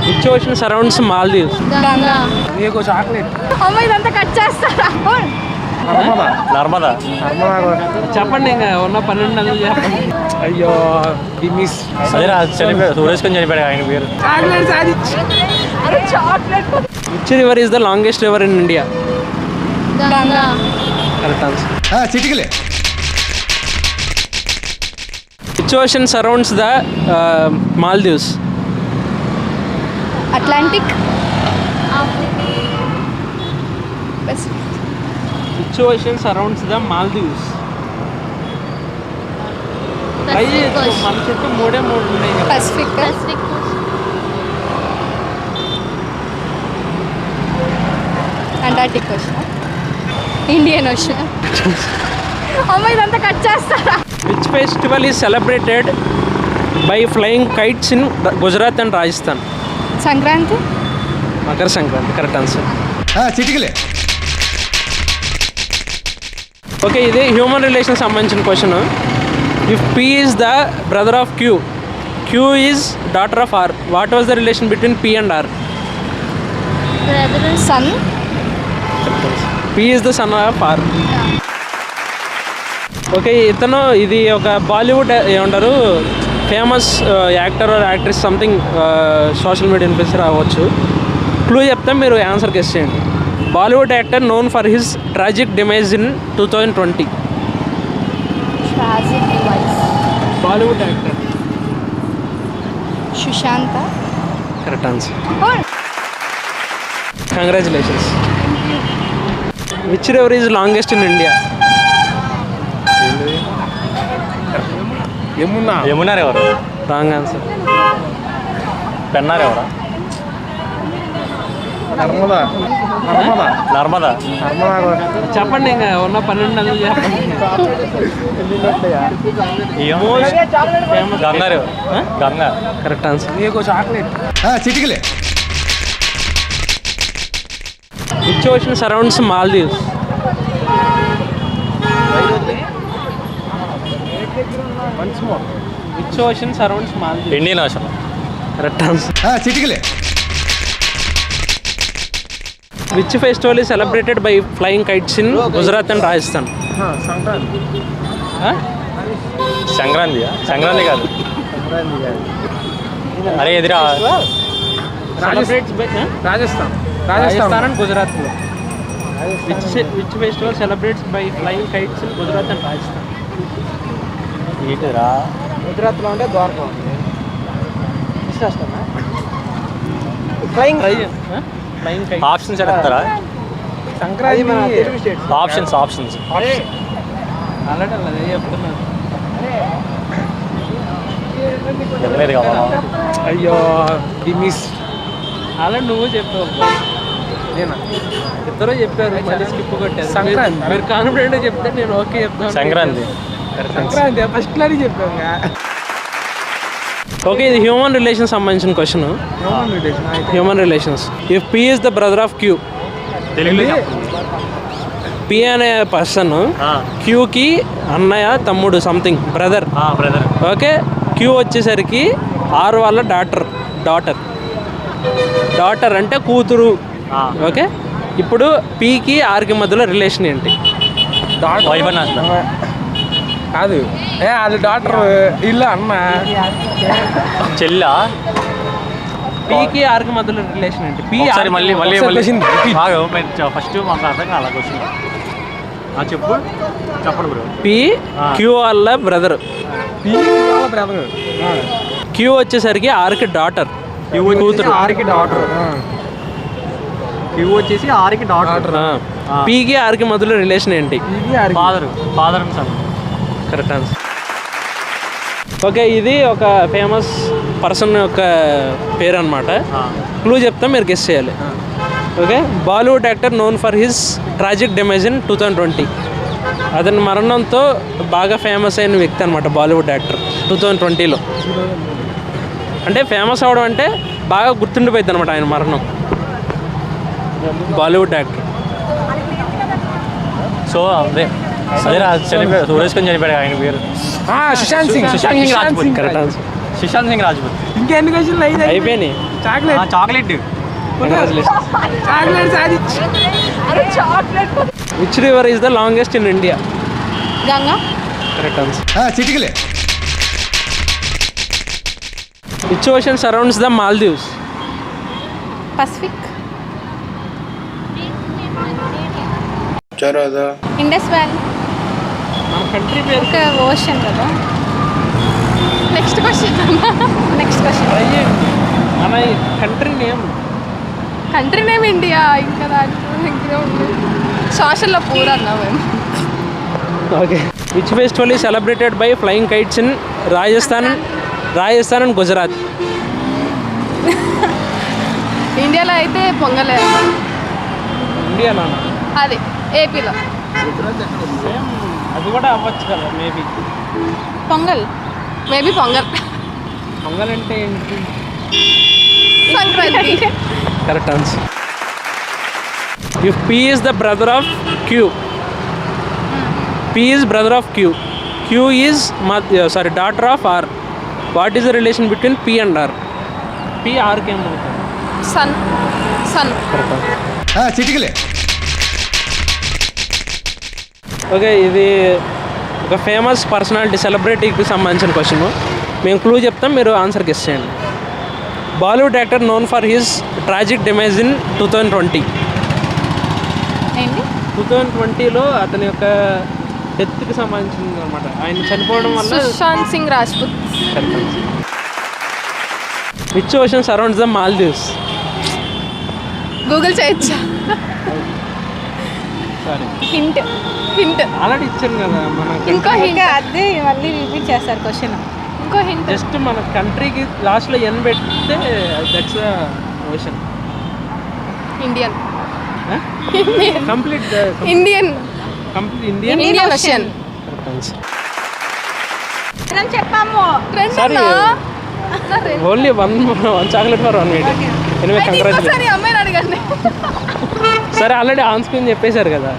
Which ocean surrounds Maldives? Ganga. నీకు chocolate. అమ్మ ఇదంతా కట్ చేస్తారా? నర్మదా. నర్మదా. చెప్పండి, ఇంకా ఉన్న 12 నదులు చెప్పండి. అయ్యో ది మిస్. అదేరా చనిపోయాడు, సూరేష్కొని చనిపోయాడు ఆయన పేరు. చాక్లెట్ సాధించు. Which river is the longest river in India? Ganga. Correct answer. చిటికలే. Which ocean surrounds the Maldives? Atlantic. Which ocean surrounds the Maldives? మన చుట్టూ మూడు ఉన్నాయి కదా. Pacific. Antarctic ocean. Indian ocean. అమ్మ ఇదంతా కట్ చేస్తారా? Which festival is celebrated by flying kites in Gujarat and Rajasthan? Sankranti. Makar Sankranti. Correct answer. చిటికలే. ఓకే, ఇది హ్యూమన్ రిలేషన్ సంబంధించిన question. If P is the brother of Q, Q is daughter of R, what was the relation between P and R? Son. P is the son of R. Okay, ఇతను ఇది ఒక Bollywood ఏమంటారు famous actor or actress something, social media influencer అవ్వచ్చు. Clue చెప్తే మీరు answer guess చేయండి. Bollywood actor known for his tragic demise in 2020. Bollywood actor. Sushant. Correct answer. Congratulations. Which river is longest in India? యమునార్ ఎవరు? Wrong answer. Pennar ఎవరా? నర్మదా. నర్మదా. చెప్పండి, ఇంకా ఉన్న 12 నదులు చెప్పండి. గంగారు. గంగా. Correct answer. నీకు చాక్లెట్. చిటికలే. Which ocean surrounds Maldives? Which ocean surrounds Maldives? Indian ocean. Correct answer. చిటికలే. Which festival is celebrated by flying kites in Gujarat and Rajasthan? Sankranti. Sankranti. Sankranti కాదు. అరే ఎదురా. Celebrates by Rajasthan. Rajasthan and గుజరాత్లో. Which festival celebrates by flying kites in Gujarat and Rajasthan? ఏంటిరా? గుజరాత్లో అంటే Dwaraka. Flying kite. Options చెప్తారా? సంక్రాంతి మన తెలుగు స్టేట్స్. ఆప్షన్స్. అలాంటి అదే చెప్తున్నాను. చెప్పలేదు కదా. అయ్యో ది మిస్. అలా నువ్వు చెప్పావు. నేనా? ఇద్దరు చెప్పారు, మళ్ళీ స్కిప్ కొట్టారు. సంక్రాంతి. మీరు కాన్ఫిడెంట్గా చెప్తే నేను ఓకే చెప్తాను. సంక్రాంతి. సంక్రాంతి ఫస్ట్ లారీ చెప్పాము. ఓకే, ఇది హ్యూమన్ రిలేషన్ సంబంధించిన question. Human relations. If P is the brother of Q, తెలుగులో పీ అనే పర్సన్ క్యూకి అన్నయ్య తమ్ముడు something brother. Brother. Okay, Q వచ్చేసరికి ఆర్ వాళ్ళ డాటర్ అంటే కూతురు. ఓకే, ఇప్పుడు పీకి ఆర్కి మధ్యలో రిలేషన్ ఏంటి? వైఫ్ అని అసలు కాదు, అది డాక్టర్ ఇల్లు అన్న చెల్లా. పీకి ఆర్కి మధ్యలో రిలేషన్ ఏంటి? పీ సరే మళ్ళీ ఫస్ట్ మాకు అర్థం కాల క్వశ్చన్. చెప్పండి బ్రో. పీ క్యూ వాళ్ళ బ్రదర్. క్యూ వచ్చేసరికి ఆర్కి డాటర్, కూతురు. ఆర్కి డాక్టర్. క్యూ వచ్చేసి ఆర్కి డాటర్. పీకి ఆర్కి మధ్యలో రిలేషన్ ఏంటి? Father and son. Correct answer. Okay, ఇది ఒక ఫేమస్ పర్సన్ యొక్క పేరు అనమాట. క్లూ చెప్తా, మీరు గెస్ చేయాలి. Okay, Bollywood actor known for his tragic demise in 2020. అతని మరణంతో బాగా ఫేమస్ అయిన వ్యక్తి అనమాట బాలీవుడ్ యాక్టర్ 2020లో. అంటే ఫేమస్ అవడం అంటే బాగా గుర్తుండిపోయింది అనమాట ఆయన మరణం. బాలీవుడ్ యాక్టర్. సో అదే చనిపోయాడు, సూరేష్కొని చనిపోయాడు ఆయన పేరు. సుశాంత్ సింగ్. సుశాంత్ సింగ్ రాజ్పూత్. Correct answer. సుశాంత్ సింగ్ రాజ్పూత్. ఇంకెన్ని క్వశ్చన్లు అయిపోయినాయి. Chocolate chocolate congratulations. చాక్లెట్ సాధించి అరే chocolate. Which river is the longest in India? Ganga. Correct answer. చిటికలే which ocean surrounds the Maldives? Pacific. Indus valley. మన కంట్రీ పేరు ఒక ఓషన్ కదా. Next question. Next question. Try చేయండి. మన country name. Country name India. ఇంకా దాంట్లో ఉంది సోషల్లో పూర్ అన్నా మేము. Okay. Which festival is celebrated by flying kites in Rajasthan and Gujarat? ఇండియాలో అయితే పొంగలే. ఇండియాలో అది ఏపీలో అది కూడా అవ్వచ్చు కదా మేబీ. పొంగల్. మేబీ పొంగల్. పొంగల్ అంటే ఏంటి? Sankranti. Correct answer. If P is the brother of Q, P is brother of Q, Q is daughter of R, what is the relation between P and R? P ఆర్కి ఏమవుతుంది? సన్. సన్. కరెక్ట్. చిటికలే okay, ఇది ఒక famous personality సెలబ్రిటీకి సంబంధించిన question. మేము clue చెప్తాం, మీరు answer guess చేయండి. Bollywood actor known for his tragic demise in 2020. ఏంటి? 2020లో అతని యొక్క డెత్కి సంబంధించింది అనమాట. ఆయన చనిపోవడం వల్ల. Sushant Singh Rajput. Which ocean surrounds the Maldives? Google చేయొచ్చా? Sorry, hint. హింట్. ఆల్రెడీ ఇచ్చాను కదా మన. ఇంకో హింట్. అదే మళ్ళీ రిపీట్ చేస్తారు క్వశ్చన్. ఇంకో హింట్. జస్ట్ మన కంట్రీకి లాస్ట్లో ఎన్ పెడితే that's the ocean. Indian. Complete Indian. Indian Indian ocean. చెప్పాము. Sorry, only one chocolate for 1 minute. Anyway congratulation. అమ్మాయిని అడగండి. సరే, ఆల్రెడీ ఆన్ స్క్రీన్ చెప్పేశారు కదా.